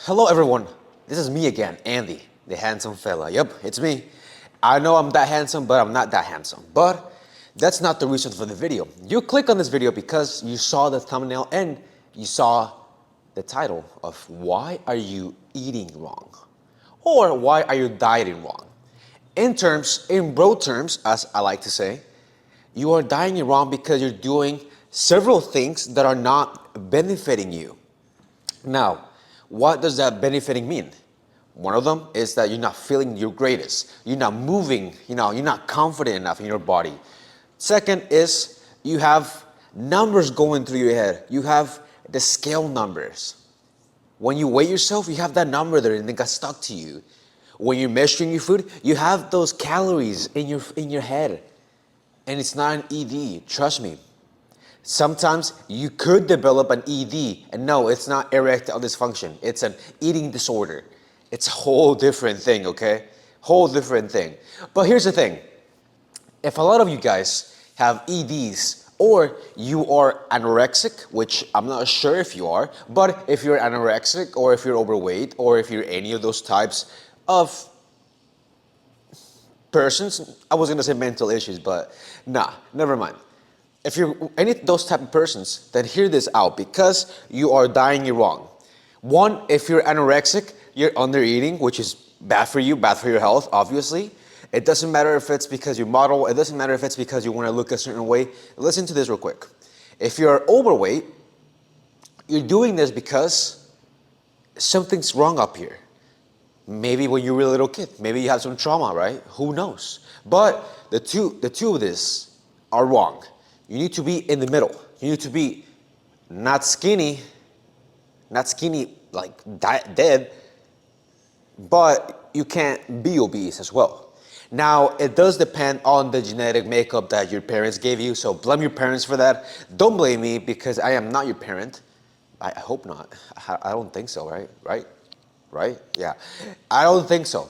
Hello everyone, this is me again, Andy, the handsome fella. Yep, it's me. I know I'm that handsome, but I'm not that handsome. But that's not the reason for the video. You click on this video because you saw the thumbnail and you saw the title of why are you eating wrong? Or why are you dieting wrong? In broad terms, as I like to say, you are dieting wrong because you're doing several things that are not benefiting you. Now, what does that benefiting mean? One of them is that you're not feeling your greatest. You're not moving, you're not confident enough in your body. Second is you have numbers going through your head. You have the scale numbers. When you weigh yourself, you have that number there and it got stuck to you. When you're measuring your food, you have those calories in your head. And it's not an ED, trust me. Sometimes you could develop an ED, and no, it's not erectile dysfunction. It's an eating disorder. It's a whole different thing, okay? Whole different thing. But here's the thing. If a lot of you guys have EDs, or you are anorexic, which I'm not sure if you are, but if you're anorexic, or if you're overweight, or if you're any of those types of persons, I was gonna say mental issues, but nah, never mind. If you're any of those type of persons, then hear this out because you are dying wrong. One, if you're anorexic, you're under eating, which is bad for you, bad for your health, obviously. It doesn't matter if it's because you model, it doesn't matter if it's because you want to look a certain way. Listen to this real quick. If you're overweight, you're doing this because something's wrong up here. Maybe when you were a little kid, maybe you have some trauma, right? Who knows? But the two of this are wrong. You need to be in the middle. You need to be not skinny like dead, but you can't be obese as well. Now, it does depend on the genetic makeup that your parents gave you, so blame your parents for that. Don't blame me because I am not your parent. I hope not. I don't think so, right? Right? Yeah. I don't think so.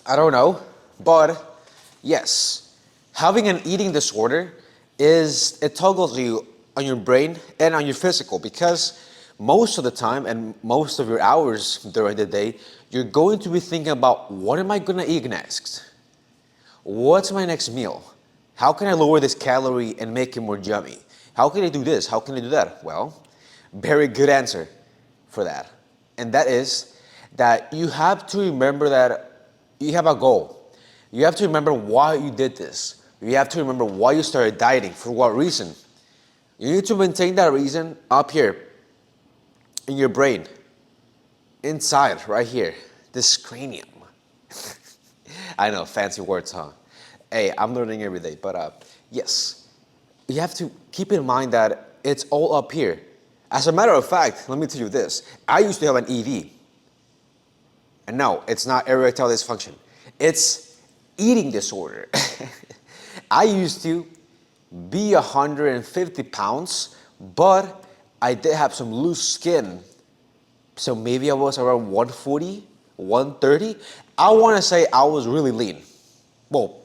I don't know, but yes. Having an eating disorder it toggles you on your brain and on your physical because most of the time and most of your hours during the day, you're going to be thinking about what am I gonna eat next? What's my next meal? How can I lower this calorie and make it more yummy? How can I do this? How can I do that? Well, very good answer for that. And that is that you have to remember that you have a goal. You have to remember why you did this. You have to remember why you started dieting, for what reason. You need to maintain that reason up here in your brain, inside, right here, this cranium. I know, fancy words, huh? Hey, I'm learning every day, but yes. You have to keep in mind that it's all up here. As a matter of fact, let me tell you this. I used to have an ED. And no, it's not erectile dysfunction. It's eating disorder. I used to be 150 pounds, but I did have some loose skin. So maybe I was around 140, 130. I want to say I was really lean. Well,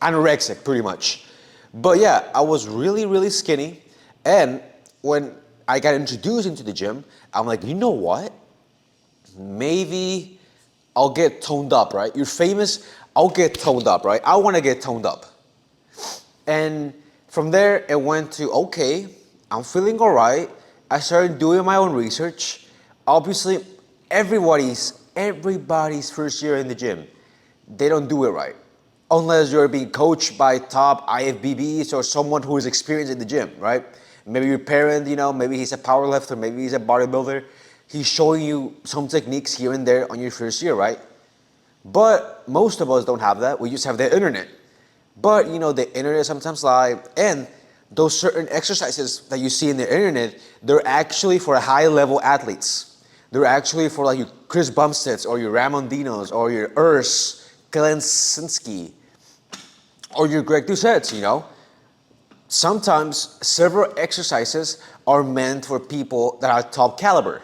anorexic pretty much. But yeah, I was really, really skinny. And when I got introduced into the gym, I'm like, you know what? Maybe I'll get toned up, right? You're famous, I'll get toned up, right? I want to get toned up. And from there, it went to, okay, I'm feeling all right. I started doing my own research. Obviously, everybody's first year in the gym, they don't do it right. Unless you're being coached by top IFBBs or someone who is experienced in the gym, right? Maybe your parent, maybe he's a power lifter, maybe he's a bodybuilder. He's showing you some techniques here and there on your first year, right? But most of us don't have that. We just have the internet. But the internet sometimes lies, and those certain exercises that you see in the internet, they're actually for high level athletes. They're actually for like your Chris Bumsteads or your Ramondinos or your Urs, Klesinski, or your Greg Doucette's, Sometimes several exercises are meant for people that are top caliber.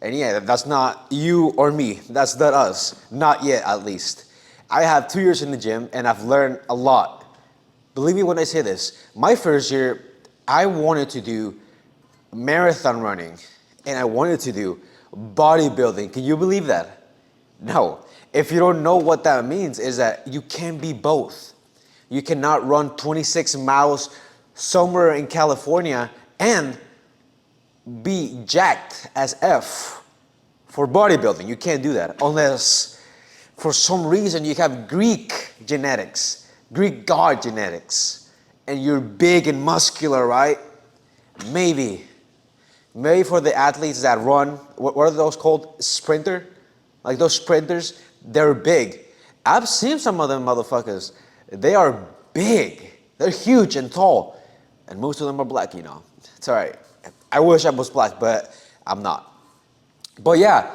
And yeah, that's not you or me. That's not us. Not yet, at least. I have 2 years in the gym and I've learned a lot. Believe me when I say this. My first year, I wanted to do marathon running and I wanted to do bodybuilding. Can you believe that? No. If you don't know what that means, is that you can be both. You cannot run 26 miles somewhere in California and be jacked as F for bodybuilding. You can't do that unless for some reason you have Greek genetics, Greek god genetics, and you're big and muscular, right? Maybe. Maybe for the athletes that run, what are those called? Sprinter? Like those sprinters, they're big. I've seen some of them motherfuckers. They are big. They're huge and tall. And most of them are black, you know. It's all right. I wish I was black, but I'm not. But yeah,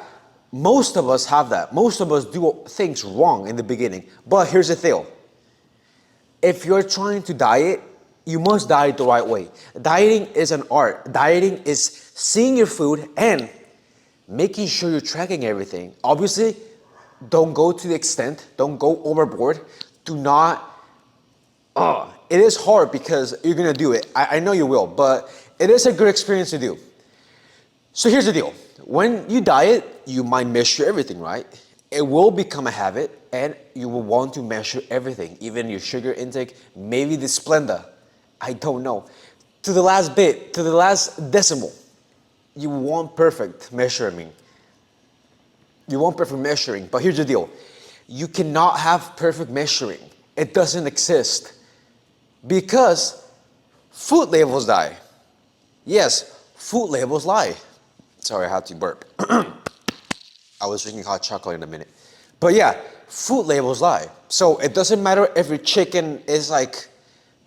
most of us have that. Most of us do things wrong in the beginning. But here's the deal. If you're trying to diet, you must diet the right way. Dieting is an art. Dieting is seeing your food and making sure you're tracking everything. Obviously, don't go to the extent, don't go overboard. Do not, it is hard because you're gonna do it. I know you will, but it is a good experience to do. So here's the deal. When you diet, you might measure everything, right? It will become a habit and you will want to measure everything, even your sugar intake, maybe the Splenda. I don't know. To the last bit, to the last decimal. You want perfect measuring. You want perfect measuring, but here's the deal. You cannot have perfect measuring. It doesn't exist. Because food labels lie. Yes, food labels lie. Sorry, I had to burp. I was drinking hot chocolate in a minute. But yeah, food labels lie. So it doesn't matter if your chicken is like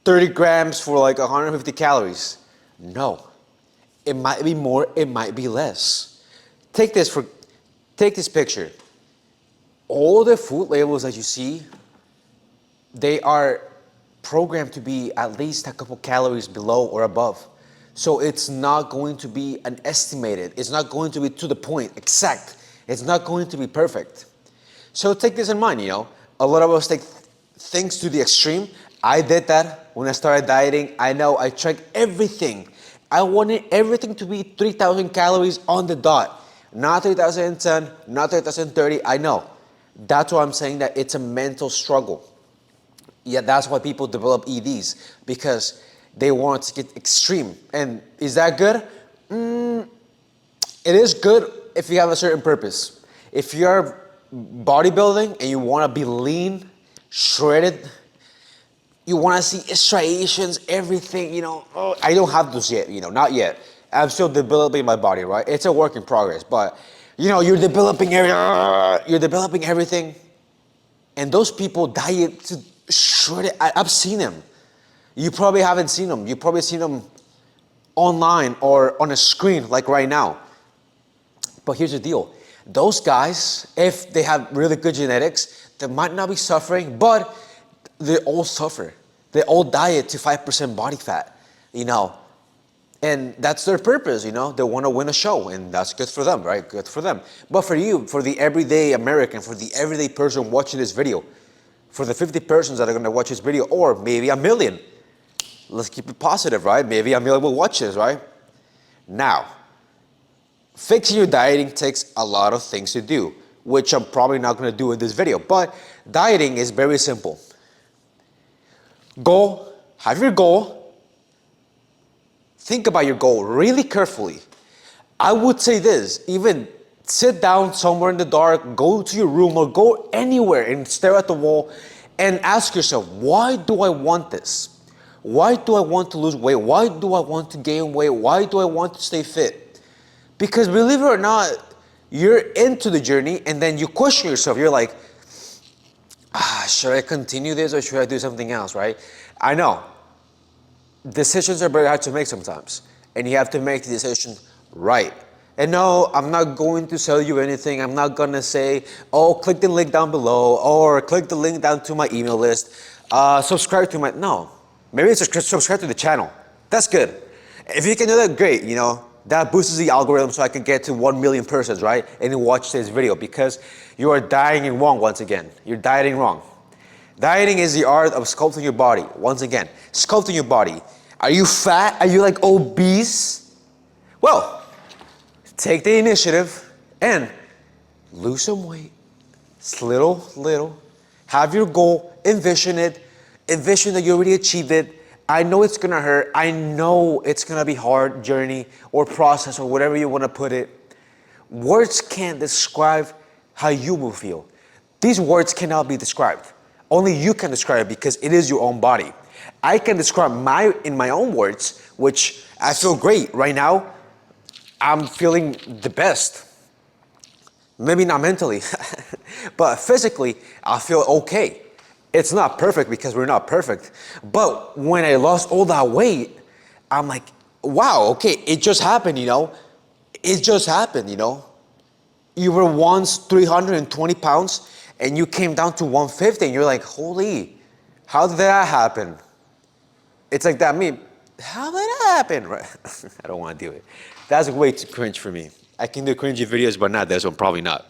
30 grams for like 150 calories. No. It might be more, it might be less. Take this picture. All the food labels that you see, they are programmed to be at least a couple calories below or above. So it's not going to be an estimated. It's not going to be to the point, exact. It's not going to be perfect. So take this in mind, you know. A lot of us take things to the extreme. I did that when I started dieting. I know I tracked everything. I wanted everything to be 3,000 calories on the dot. Not 3,010, not 3,030, I know. That's why I'm saying that it's a mental struggle. Yeah, that's why people develop EDs, because they want to get extreme. And is that good? It is good if you have a certain purpose. If you're bodybuilding and you want to be lean, shredded, you want to see striations, everything, you know. Oh, I don't have those yet, you know, not yet. I'm still developing my body, right? It's a work in progress, but you know, you're developing everything, and those people diet to shred it. I've seen them. You probably haven't seen them. You probably seen them online or on a screen like right now. But here's the deal. Those guys, if they have really good genetics, they might not be suffering, but they all suffer. They all diet to 5% body fat, you know. And that's their purpose, you know. They want to win a show, and that's good for them, right? Good for them. But for you, for the everyday American, for the everyday person watching this video, for the 50 persons that are going to watch this video, or maybe a million, let's keep it positive, right? Maybe a million will watch this, right? Now, fixing your dieting takes a lot of things to do, which I'm probably not going to do in this video. But dieting is very simple. Have your goal. Think about your goal really carefully. I would say this, even sit down somewhere in the dark, go to your room or go anywhere and stare at the wall and ask yourself, why do I want this? Why do I want to lose weight? Why do I want to gain weight? Why do I want to stay fit? Because believe it or not, you're into the journey and then you question yourself. You're like, should I continue this or should I do something else, right? I know. Decisions are very hard to make sometimes, and you have to make the decision right. And no, I'm not going to sell you anything. I'm not gonna say, oh, click the link down below, or click the link down to my email list, subscribe to my, no. Maybe subscribe to the channel. That's good. If you can do that, great, you know. That boosts the algorithm so I can get to 1 million persons, right? And then watch this video, because you are dieting wrong once again. You're dieting wrong. Dieting is the art of sculpting your body. Once again, sculpting your body. Are you fat? Are you like obese? Well, take the initiative. And lose some weight, little. Have your goal, envision it, envision that you already achieved it. I know it's gonna hurt. I know it's gonna be hard journey or process or whatever you wanna put it. Words can't describe how you will feel. These words cannot be described. Only you can describe it because it is your own body. I can describe in my own words, which I feel great right now. I'm feeling the best. Maybe not mentally, but physically, I feel okay. It's not perfect because we're not perfect. But when I lost all that weight, I'm like, wow, okay, it just happened, you know? It just happened, you know? You were once 320 pounds and you came down to 150 and you're like, holy, how did that happen? It's like that meme. How did that happen? Right? I don't want to do it. That's way too cringe for me. I can do cringy videos, but not this one, probably not.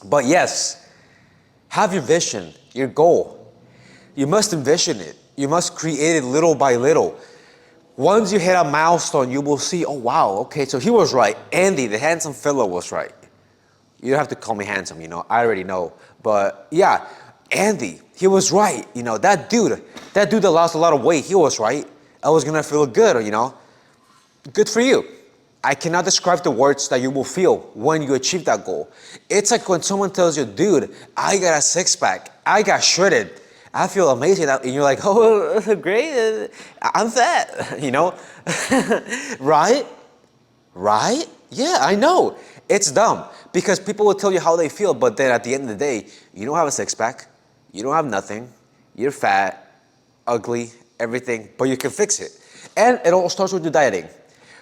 But yes, have your vision, your goal. You must envision it. You must create it little by little. Once you hit a milestone, you will see, oh wow, okay, so he was right. Andy, the handsome fellow, was right. You don't have to call me handsome, you know, I already know. But yeah, Andy, he was right. You know, that dude that lost a lot of weight, he was right. I was gonna feel good, you know. Good for you. I cannot describe the words that you will feel when you achieve that goal. It's like when someone tells you, dude, I got a six pack, I got shredded, I feel amazing, and you're like, oh, great, I'm fat, you know? Right? Right? Yeah, I know. It's dumb because people will tell you how they feel, but then at the end of the day, you don't have a six pack, you don't have nothing, you're fat, ugly, everything, but you can fix it. And it all starts with your dieting.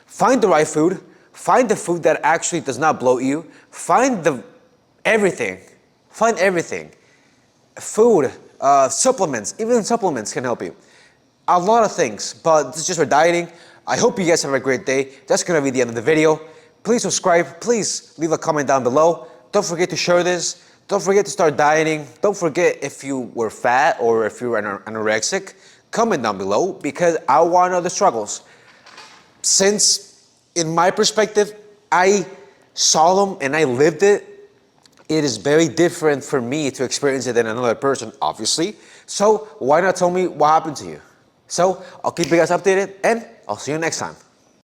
Find the right food, find the food that actually does not bloat you, find everything. Food, supplements, even supplements can help you. A lot of things, but this is just for dieting. I hope you guys have a great day. That's gonna be the end of the video. Please subscribe, please leave a comment down below. Don't forget to share this. Don't forget to start dieting. Don't forget if you were fat or if you were anorexic, comment down below because I wanna know the struggles. Since, in my perspective, I saw them and I lived it, it is very different for me to experience it than another person, obviously. So why not tell me what happened to you? So I'll keep you guys updated and I'll see you next time.